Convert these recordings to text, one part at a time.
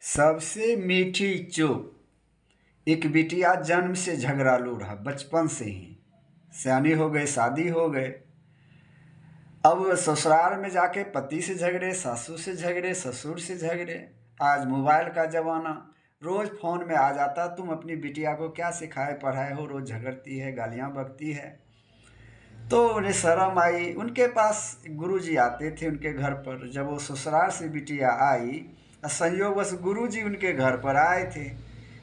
सबसे मीठी चुप। एक बिटिया जन्म से झगड़ालू रहा, बचपन से ही सयानी हो गए, शादी हो गए। अब ससुराल में जाके पति से झगड़े, सासू से झगड़े, ससुर से झगड़े। आज मोबाइल का ज़माना, रोज़ फ़ोन में आ जाता तुम अपनी बिटिया को क्या सिखाए पढ़ाए हो, रोज़ झगड़ती है, गालियाँ बकती है। तो उन्हें शर्म आई। उनके पास गुरुजी आते थे उनके घर पर। जब वो ससुराल से बिटिया आई, संयोगवश गुरुजी उनके घर पर आए थे।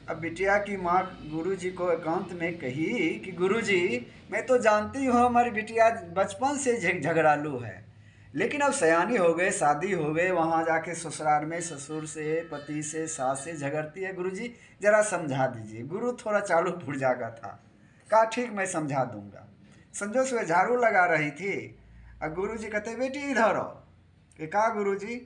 अब बिटिया की माँ गुरुजी को एकांत में कही कि गुरुजी, मैं तो जानती हूँ हमारी बिटिया बचपन से झगड़ालू है, लेकिन अब सयानी हो गए, शादी हो गए, वहाँ जाके ससुराल में ससुर से, पति से, सास से झगड़ती है। गुरुजी जरा समझा दीजिए। गुरु थोड़ा चालू पुर्जा का था। कहा ठीक, मैं समझा दूंगा। संजो से झाड़ू लगा रही थी और गुरुजी कहते बेटी इधर आओ। कि कहा गुरुजी?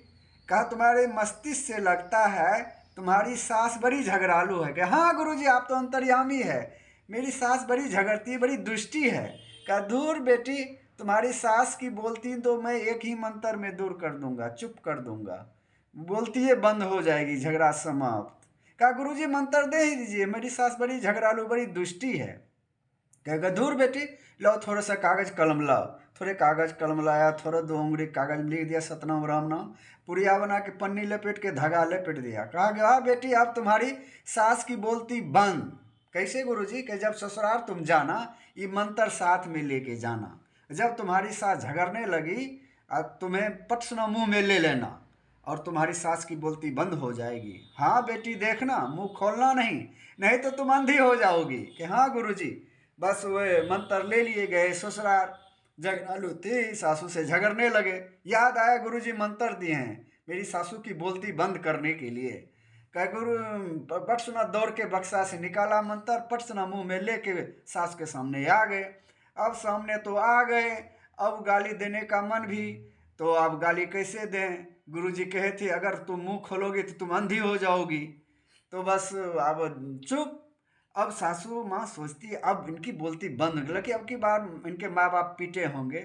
कहा तुम्हारे मस्तिष्क से लगता है तुम्हारी सास बड़ी झगड़ालू है। कि हाँ गुरुजी, आप तो अंतर्यामी है, मेरी सास बड़ी झगड़ती, बड़ी दुष्टी है। कहा दूर बेटी, तुम्हारी सास की बोलती तो मैं एक ही मंत्र में दूर कर दूंगा, चुप कर दूंगा, बोलती है बंद हो जाएगी, झगड़ा समाप्त। कहा गुरुजी मंत्र दे ही दीजिए, मेरी सास बड़ी झगड़ालू, बड़ी दुष्टी है। कहेगा दूर बेटी, लो थोड़ा सा कागज कलम लाओ। थोड़े कागज कलम लाया, थोड़ा 2 उंगली कागज लिख दिया, सतनाम राम नाम, पुड़िया बना के पन्नी लपेट के धागा लपेट दिया। कहा गया बेटी अब तुम्हारी सास की बोलती बंद। कैसे गुरुजी? कि जब ससुराल तुम जाना, ये मंत्र साथ में लेके जाना। जब तुम्हारी सास झगड़ने लगी, तुम्हें पट सुना मुँह में ले लेना और तुम्हारी सास की बोलती बंद हो जाएगी। हाँ बेटी देखना, मुंह खोलना नहीं, नहीं तो तुम अंधी हो जाओगी। कि हाँ गुरुजी। बस वे मंत्र ले लिए गए ससुराल। झगड़ालू थी, सासू से झगड़ने लगे। याद आया गुरुजी मंत्र दिए हैं मेरी सासू की बोलती बंद करने के लिए। कह गुरु पट सुना दौड़ के बक्सा से निकाला मंत्र, पट सुना मुँह में लेके सास के सामने आ गए। अब सामने तो आ गए, अब गाली देने का मन भी, तो अब गाली कैसे दें? गुरुजी कहे थे अगर तुम मुंह खोलोगे तो तुम अंधी हो जाओगी। तो बस अब चुप। अब सासू माँ सोचती है अब इनकी बोलती बंद हो गई कि अब की बार इनके माँ बाप पीटे होंगे।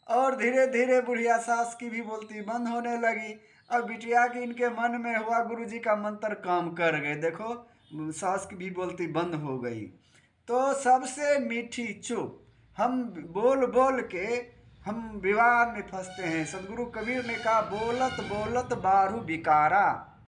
और धीरे धीरे बुढ़िया सास की भी बोलती बंद होने लगी। अब बिटिया की इनके मन में हुआ गुरुजी का मंत्र काम कर गए, देखो सास की भी बोलती बंद हो गई। तो सबसे मीठी चुप। हम बोल बोल के हम विवाद में फंसते हैं। सदगुरु कबीर ने कहा बोलत बोलत बारू बिकारा।